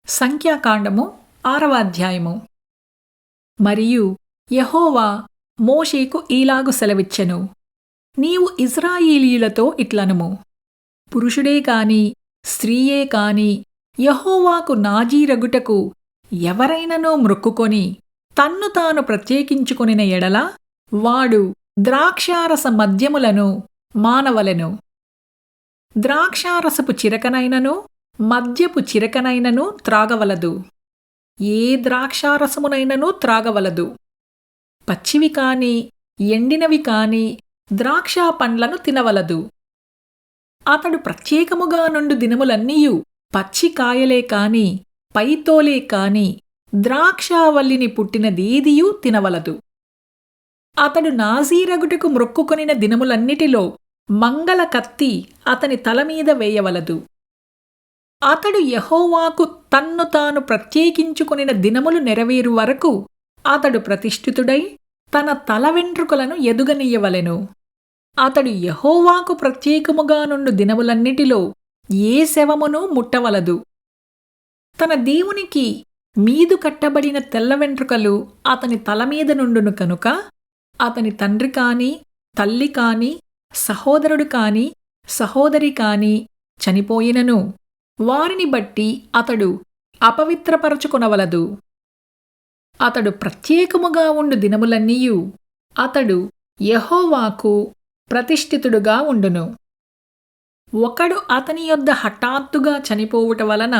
సంఖ్యాకాండము 6వ అధ్యాయము. మరియు యెహోవా మోషేకు ఈలాగు సెలవిచ్చెను, నీవు ఇశ్రాయేలీయులతో ఇట్లనుము, పురుషుడే కాని స్త్రీయే కాని యెహోవాకు నాజీరగుటకు ఎవరైనను మ్రొక్కుకొని తన్ను తాను ప్రత్యేకించుకొనిన ఎడల వాడు ద్రాక్షారస మద్యములను మానవలెను. ద్రాక్షారసపు చిరకనైనను మద్యపు చిరకనైనను త్రాగవలదు. ఏ ద్రాక్షారసమునైనను త్రాగవలదు. పచ్చివి కాని ఎండినవి కాని ద్రాక్షా పండ్లను తినవలదు. అతడు ప్రత్యేకముగా నుండు దినములన్నీయు పచ్చి కాయలే కాని పైతోలే కాని ద్రాక్షావల్లిని పుట్టినదేదియూ తినవలదు. అతడు నాజీరగుటకు మ్రొక్కుకొనిన దినములన్నిటిలో మంగళ కత్తి అతని తలమీద వేయవలదు. అతడు యెహోవాకు తన్ను తాను ప్రత్యేకించుకొనిన దినములు నెరవేరు వరకు అతడు ప్రతిష్ఠితుడై తన తల వెంట్రుకలను ఎదుగనీయవలెను. అతడు యెహోవాకు ప్రత్యేకముగా నుండు దినములన్నిటిలో ఏ శవమును ముట్టవలదు. తన దేవునికి మీదు కట్టబడిన తెల్ల వెంట్రుకలు అతని తలమీద నుండును కనుక అతని తండ్రి కాని తల్లి కాని సహోదరుడు కాని సహోదరి కాని చనిపోయినను వారిని బట్టి అతడు అపవిత్రపరచుకొనవలదు. అతడు ప్రత్యేకముగా ఉండు దినములన్నీయు అతడు యెహోవాకు ప్రతిష్ఠితుడుగా ఉండును. ఒకడు అతని యొద్ద హఠాత్తుగా చనిపోవుట వలన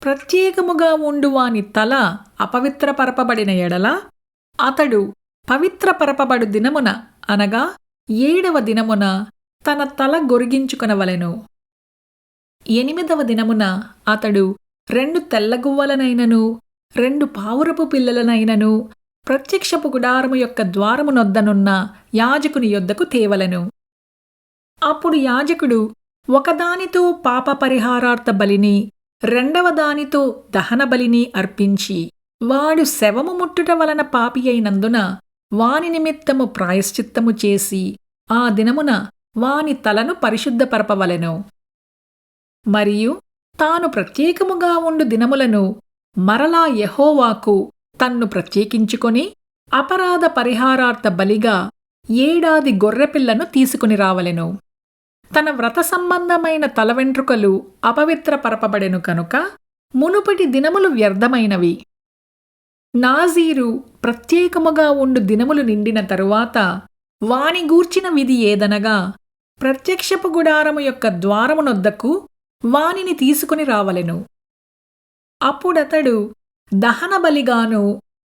ప్రత్యేకముగా ఉండు వాని తల అపవిత్రపరపబడిన ఎడల అతడు పవిత్రపరపబడు దినమున అనగా 7వ దినమున తన తల గొరిగించుకొనవలెను. 8వ దినమున అతడు 2 తెల్లగువ్వలనైనను 2 పావురపు పిల్లలనైనను ప్రత్యక్షపు గుడారము యొక్క ద్వారమునొద్దనున్న యాజకుని యొద్దకు తేవలెను. అప్పుడు యాజకుడు ఒకదానితో పాప పరిహారార్థ బలిని 2వ దానితో దహన బలిని అర్పించి వాడు శవము ముట్టుట వలన పాపి అయినందున వాని నిమిత్తము ప్రాయశ్చిత్తము చేసి ఆ దినమున వాని తలను పరిశుద్ధపరపవలెను. మరియు తాను ప్రత్యేకముగా ఉండు దినములను మరలా యెహోవాకు తన్ను ప్రత్యేకించుకొని అపరాధ పరిహారార్థ బలిగా 7 గొర్రెపిల్లను తీసుకుని రావలెను. తన వ్రత సంబంధమైన తల వెంట్రుకలు అపవిత్రపరపబడెను కనుక మునుపటి దినములు వ్యర్థమైనవి. నాజీరు ప్రత్యేకముగా ఉండు దినములు నిండిన తరువాత వాని గూర్చిన విధి ఏదనగా ప్రత్యక్షపు గుడారము యొక్క ద్వారమునొద్దకు వానిని తీసుకుని రావలెను. అప్పుడతడు దహన బలిగాను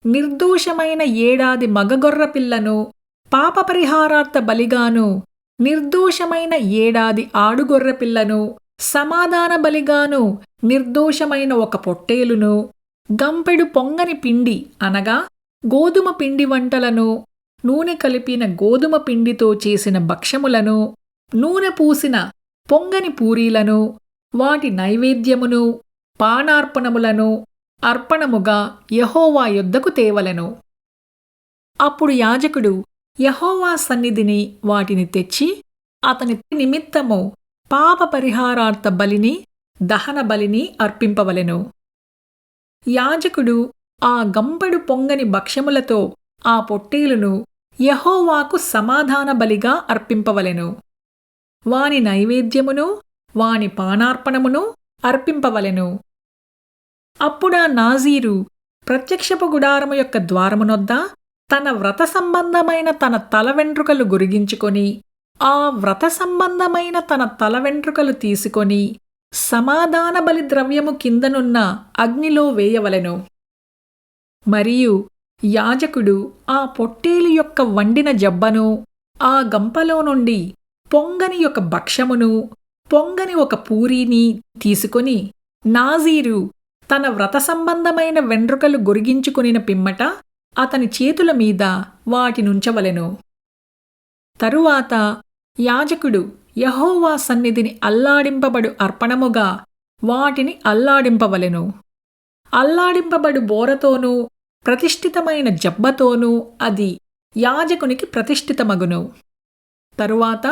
నిర్దోషమైన 7 మగగొర్రపిల్లను, పాపపరిహారార్థ బలిగాను నిర్దోషమైన 7 ఆడుగొర్రెపిల్లను, సమాధాన బలిగాను నిర్దోషమైన 1 పొట్టేలును, గంపెడు పొంగని పిండి అనగా గోధుమ పిండి వంటలను, నూనె కలిపిన గోధుమ పిండితో చేసిన భక్ష్యములను, నూనె పూసిన పొంగని పూరీలను, వాటి నైవేద్యమును పానార్పణములను అర్పణముగా యెహోవా యొద్దకు తేవలెను. అప్పుడు యాజకుడు యెహోవా సన్నిధిని వాటిని తెచ్చి అతని నిమిత్తము పాప పరిహారార్థ బలిని దహన బలిని అర్పింపవలెను. యాజకుడు ఆ గంపెడు పొంగని భక్ష్యములతో ఆ పొట్టేలును యెహోవాకు సమాధాన బలిగా అర్పింపవలెను. వాని నైవేద్యమును వాని పానార్పణమును అర్పింపవలెను. అప్పుడా నాజీరు ప్రత్యక్షపు గుడారము యొక్క ద్వారమునొద్ద తన వ్రత సంబంధమైన తన తల వెంట్రుకలు గొరిగించుకొని ఆ వ్రత సంబంధమైన తన తల వెంట్రుకలు తీసుకొని సమాధాన బలి ద్రవ్యము కిందనున్న అగ్నిలో వేయవలెను. మరియు యాజకుడు ఆ పొట్టేలు యొక్క వండిన జబ్బను, ఆ గంపలో నుండి పొంగని 1 భక్ష్యమును, పొంగని 1 పూరీని తీసుకొని నాజీరు తన వ్రత సంబంధమైన వెంట్రుకలు గొరిగించుకొనిన పిమ్మట అతని చేతుల మీద వాటినుంచవలెను. తరువాత యాజకుడు యెహోవా సన్నిధిని అల్లాడింపబడు అర్పణముగా వాటిని అల్లాడింపవలెను. అల్లాడింపబడు బోరతోనూ ప్రతిష్ఠితమైన జబ్బతోనూ అది యాజకునికి ప్రతిష్ఠితమగును. తరువాత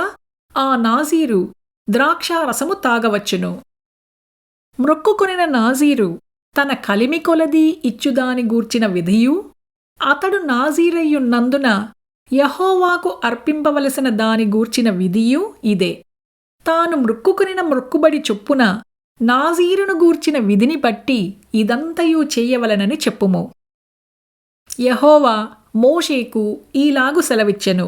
ఆ నాజీరు ద్రాక్షారసము తాగవచ్చును. మ్రొక్కుకొనిన నాజీరు తన కలిమి కొలది ఇచ్చుదాని గూర్చిన విధియు, అతడు నాజీరయ్యున్నందున యెహోవాకు అర్పింపవలసిన దాని గూర్చిన విధియు ఇదే. తాను మ్రొక్కుకొనిన మ్రొక్కుబడి చొప్పున నాజీరును గూర్చిన విధిని బట్టి ఇదంతయు చెయ్యవలనని చెప్పుము. యెహోవా మోషేకు ఈలాగు సెలవిచ్చెను,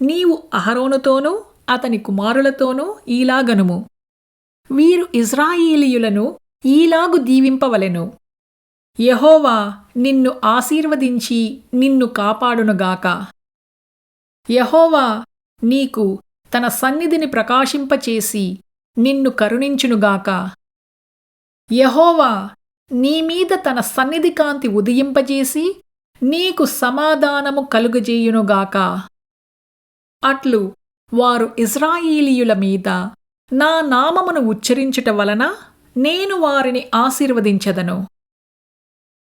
నీవు అహరోనుతోనూ అతని కుమారులతోనూ ఈలాగనుము, వీరు ఇజ్రాయేలీయులను ఈలాగు దీవింపవలెను. యెహోవా నిన్ను ఆశీర్వదించి నిన్ను కాపాడునుగాక. యెహోవా నీకు తన సన్నిధిని ప్రకాశింపచేసి నిన్ను కరుణించునుగాక. యెహోవా నీమీద తన సన్నిధి కాంతి ఉదయింపజేసి నీకు సమాధానము కలుగజేయునుగాక. అట్లు వారు ఇజ్రాయేలీయుల మీద నా నామమును ఉచ్చరించుట వలన నేను వారిని ఆశీర్వదించెదను.